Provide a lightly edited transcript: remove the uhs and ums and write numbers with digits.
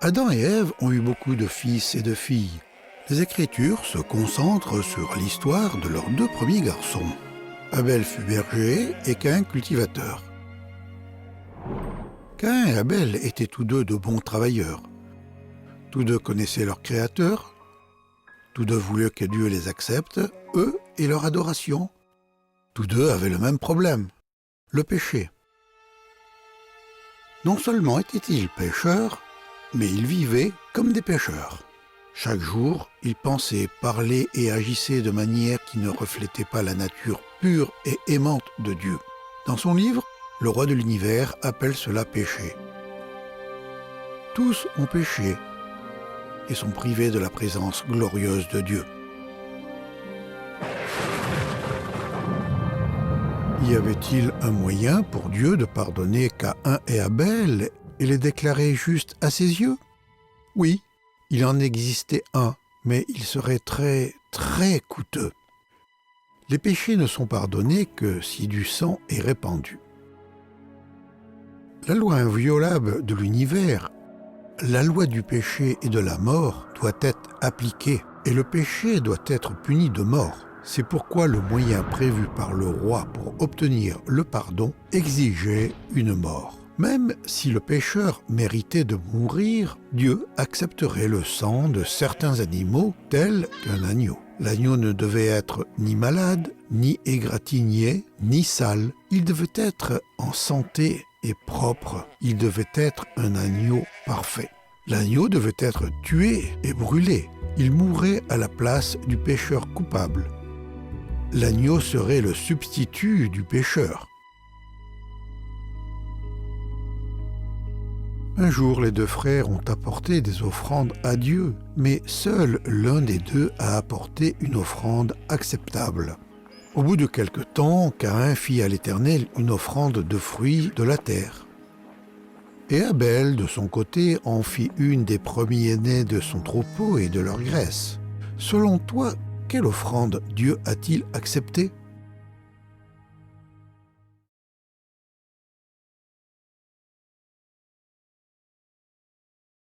Adam et Ève ont eu beaucoup de fils et de filles. Les Écritures se concentrent sur l'histoire de leurs deux premiers garçons. Abel fut berger et Caïn cultivateur. Caïn et Abel étaient tous deux de bons travailleurs. Tous deux connaissaient leur Créateur. Tous deux voulaient que Dieu les accepte, eux et leur adoration. Tous deux avaient le même problème, le péché. Non seulement étaient-ils pécheurs, mais ils vivaient comme des pécheurs. Chaque jour, ils pensaient, parlaient et agissaient de manière qui ne reflétait pas la nature pure et aimante de Dieu. Dans son livre, le roi de l'univers appelle cela péché. Tous ont péché et sont privés de la présence glorieuse de Dieu. Y avait-il un moyen pour Dieu de pardonner Caïn et Abel et les déclarer justes à ses yeux? Oui, il en existait un, mais il serait très, très coûteux. Les péchés ne sont pardonnés que si du sang est répandu. La loi inviolable de l'univers, la loi du péché et de la mort doit être appliquée et le péché doit être puni de mort. C'est pourquoi le moyen prévu par le roi pour obtenir le pardon exigeait une mort. Même si le pécheur méritait de mourir, Dieu accepterait le sang de certains animaux tels qu'un agneau. L'agneau ne devait être ni malade, ni égratigné, ni sale. Il devait être en santé et propre. Il devait être un agneau parfait. L'agneau devait être tué et brûlé. Il mourrait à la place du pécheur coupable. L'agneau serait le substitut du pécheur. Un jour, les deux frères ont apporté des offrandes à Dieu, mais seul l'un des deux a apporté une offrande acceptable. Au bout de quelque temps, Caïn fit à l'Éternel une offrande de fruits de la terre. Et Abel, de son côté, en fit une des premiers-nés de son troupeau et de leur graisse. Selon toi, quelle offrande Dieu a-t-il acceptée?